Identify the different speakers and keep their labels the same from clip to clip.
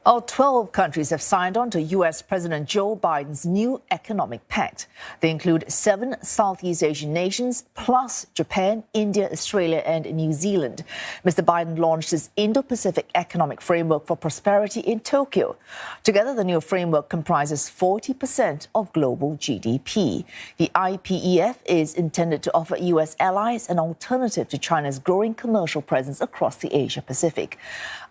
Speaker 1: All 12 countries have signed on to U.S. President Joe Biden's new economic pact. They include 7 Southeast Asian nations, plus Japan, India, Australia, and New Zealand. Mr. Biden launched his Indo-Pacific Economic Framework for Prosperity in Tokyo. Together, the new framework comprises 40% of global GDP. The IPEF is intended to offer U.S. allies an alternative to China's growing commercial presence across the Asia-Pacific.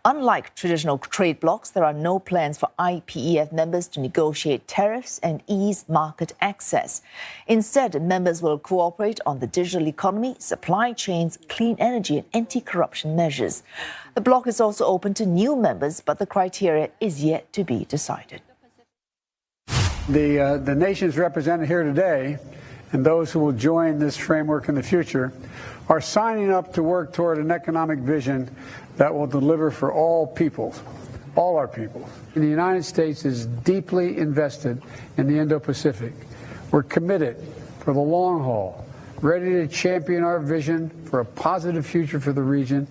Speaker 1: Unlike traditional trade blocs, there are no plans for IPEF members to negotiate tariffs and ease market access. Instead, members will cooperate on the digital economy, supply chains, clean energy, and anti-corruption measures. The bloc is also open to new members, but the criteria is yet to be decided.
Speaker 2: The nations represented here today and those who will join this framework in the future are signing up to work toward an economic vision that will deliver for all peoples, all our people. The United States is deeply invested in the Indo-Pacific. We're committed for the long haul, ready to champion our vision for a positive future for the region.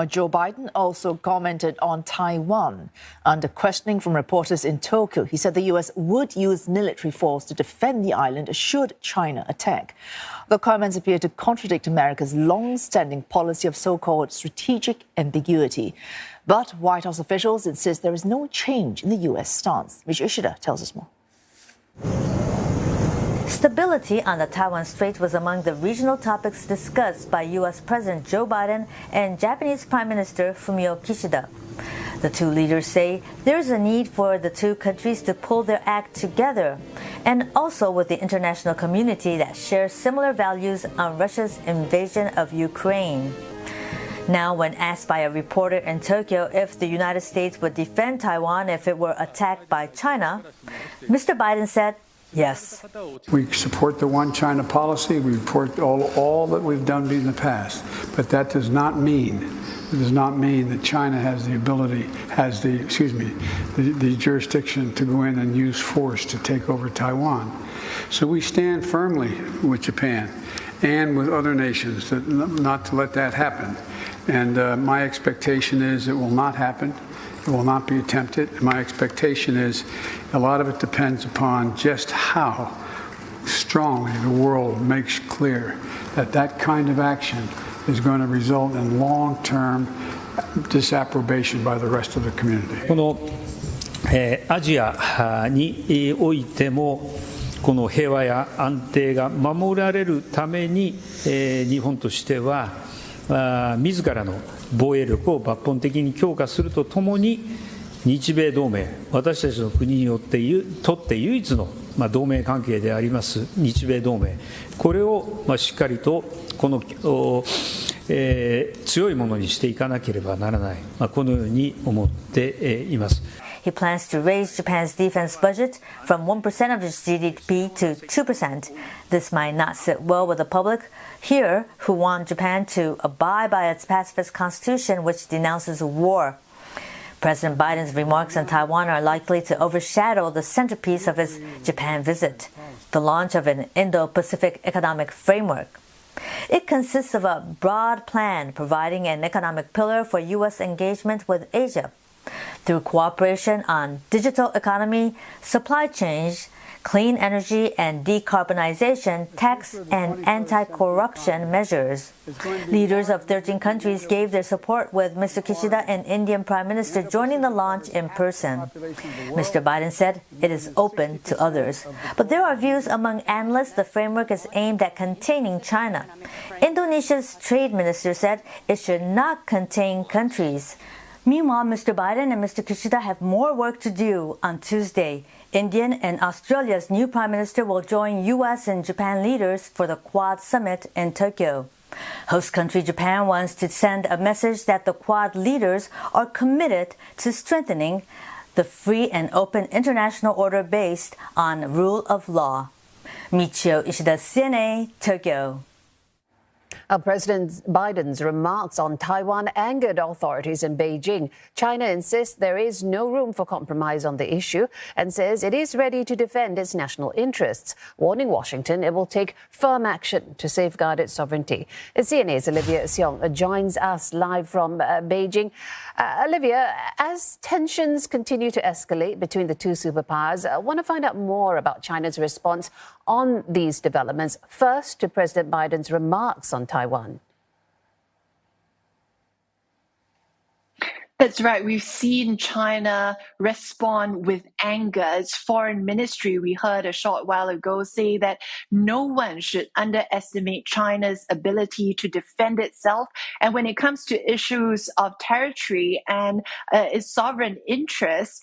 Speaker 1: Joe Biden also commented on Taiwan. Under questioning from reporters in Tokyo, he said the U.S. would use military force to defend the island should China attack. The comments appear to contradict America's long-standing policy of so-called strategic ambiguity. But White House officials insist there is no change in the U.S. stance. Ms. Ishida tells us more.
Speaker 3: Stability on the Taiwan Strait was among the regional topics discussed by U.S. President Joe Biden and Japanese Prime Minister Fumio Kishida. The two leaders say there is a need for the two countries to pull their act together, and also with the international community that shares similar values on Russia's invasion of Ukraine. Now, when asked by a reporter in Tokyo if the United States would defend Taiwan if it were attacked by China, Mr. Biden said, yes.
Speaker 2: We support the one China policy. We support all that we've done in the past. But that does not mean that China has the ability, the jurisdiction to go in and use force to take over Taiwan. So we stand firmly with Japan and with other nations not to let that happen. And my expectation is it will not happen. It will not be attempted. My expectation is a lot of it depends upon just how strongly the world makes clear that that kind of action is going to result in long-term disapprobation by the rest of the community.
Speaker 4: このアジアにおいてもこの平和や安定が守られるために日本としては自らの防衛力を抜本的に強化するとともに日米同盟、私たちの国にとって唯一の同盟関係であります日米同盟、これをしっかりとこの強いものにしていかなければならない、このように思っています。
Speaker 3: He plans to raise Japan's defense budget from 1% of its GDP to 2%. This might not sit well with the public here, who want Japan to abide by its pacifist constitution, which denounces war. President Biden's remarks on Taiwan are likely to overshadow the centerpiece of his Japan visit, the launch of an Indo-Pacific Economic Framework. It consists of a broad plan providing an economic pillar for U.S. engagement with Asia through cooperation on digital economy, supply chains, clean energy and decarbonization, tax and anti-corruption measures. Leaders of 13 countries gave their support, with Mr. Kishida and Indian Prime Minister joining the launch in person. Mr. Biden said it is open to others. But there are views among analysts the framework is aimed at containing China. Indonesia's trade minister said it should not contain countries. Meanwhile, Mr. Biden and Mr. Kishida have more work to do. On Tuesday, Indian and Australia's new Prime Minister will join U.S. and Japan leaders for the Quad Summit in Tokyo. Host country Japan wants to send a message that the Quad leaders are committed to strengthening the free and open international order based on rule of law. Michio Ishida, CNA, Tokyo.
Speaker 5: President Biden's remarks on Taiwan angered authorities in Beijing. China insists there is no room for compromise on the issue and says it is ready to defend its national interests, warning Washington it will take firm action to safeguard its sovereignty. CNA's Olivia Seong joins us live from Beijing. Olivia, as tensions continue to escalate between the two superpowers, I want to find out more about China's response on these developments. First, to President Biden's remarks on Taiwan.
Speaker 6: That's right. We've seen China respond with anger. Its foreign ministry, we heard a short while ago, say that no one should underestimate China's ability to defend itself. And when it comes to issues of territory and its sovereign interests,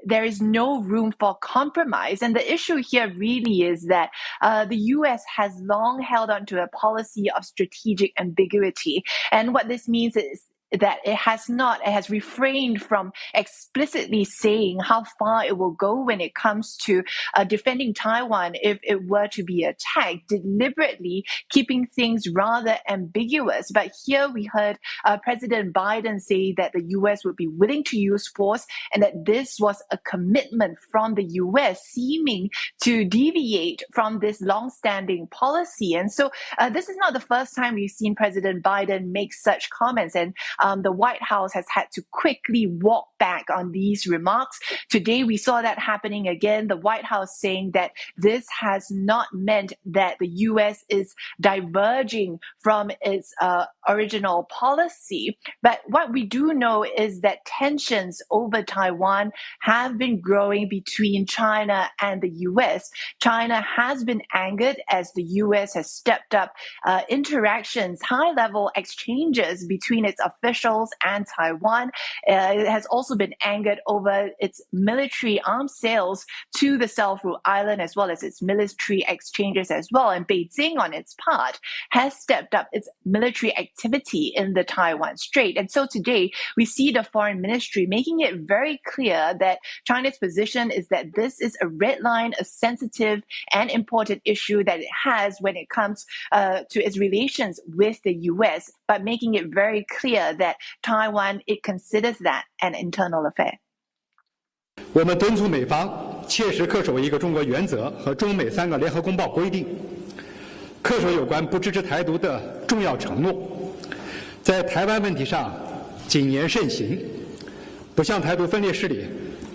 Speaker 6: there is no room for compromise. And the issue here really is that the U.S. has long held on to a policy of strategic ambiguity. And what this means is that it has refrained from explicitly saying how far it will go when it comes to defending Taiwan if it were to be attacked, deliberately keeping things rather ambiguous. But here we heard President Biden say that the U.S. would be willing to use force and that this was a commitment from the U.S. seeming to deviate from this long-standing policy. And so this is not the first time we've seen President Biden make such comments. And the White House has had to quickly walk back on these remarks. Today, we saw that happening again. The White House saying that this has not meant that the U.S. is diverging from its original policy. But what we do know is that tensions over Taiwan have been growing between China and the U.S. China has been angered as the U.S. has stepped up interactions, high-level exchanges between its officials and Taiwan. It has also been angered over its military arms sales to the Self-Rule Island, as well as its military exchanges as well. And Beijing, on its part, has stepped up its military activity in the Taiwan Strait. And so today, we see the foreign ministry making it very clear that China's position is that this is a red line, a sensitive and important issue that it has when it comes to its relations with the U.S., but making it very clear that Taiwan, it considers that an internal affair.
Speaker 7: 我们敦促美方切实恪守一个中国原则和中美3个联合公报规定，恪守有关不支持台独的重要承诺，在台湾问题上谨言慎行，不向台独分裂势力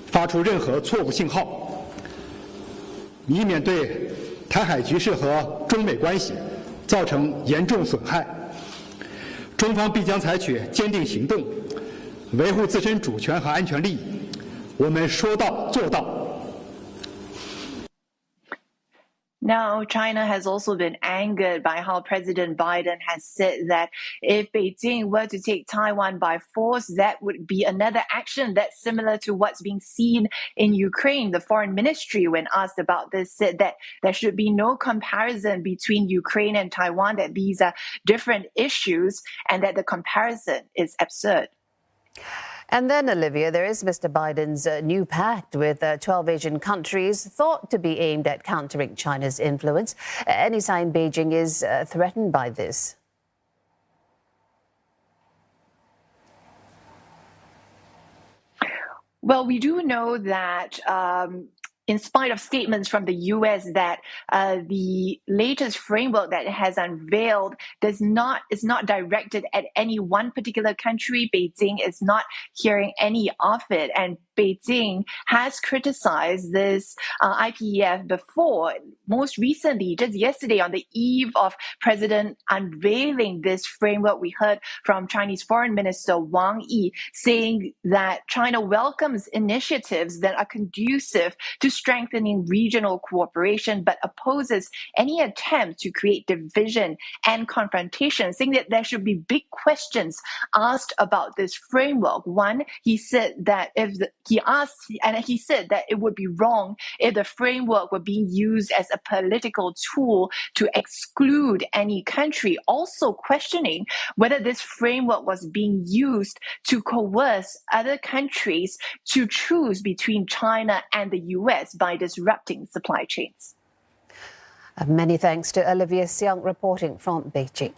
Speaker 7: 发出任何错误信号，以免对台海局势和中美关系造成严重损害。中方必将采取坚定行动，维护自身主权和安全利益。我们说到做到。
Speaker 6: Now, China has also been angered by how President Biden has said that if Beijing were to take Taiwan by force, that would be another action that's similar to what's being seen in Ukraine. The foreign ministry, when asked about this, said that there should be no comparison between Ukraine and Taiwan, that these are different issues and that the comparison is absurd.
Speaker 5: And then, Olivia, there is Mr. Biden's new pact with 12 Asian countries thought to be aimed at countering China's influence. Any sign Beijing is threatened by this?
Speaker 6: Well, we do know that in spite of statements from the U.S. that the latest framework that it has unveiled is not directed at any one particular country. Beijing is not hearing any of it, and Beijing has criticized this IPEF before. Most recently, just yesterday, on the eve of President unveiling this framework, we heard from Chinese Foreign Minister Wang Yi saying that China welcomes initiatives that are conducive to strengthening regional cooperation, but opposes any attempt to create division and confrontation, saying that there should be big questions asked about this framework. One, he said that he said that it would be wrong if the framework were being used as a political tool to exclude any country, also questioning whether this framework was being used to coerce other countries to choose between China and the U.S. by disrupting supply chains.
Speaker 5: Many thanks to Olivia Siang reporting from Beijing.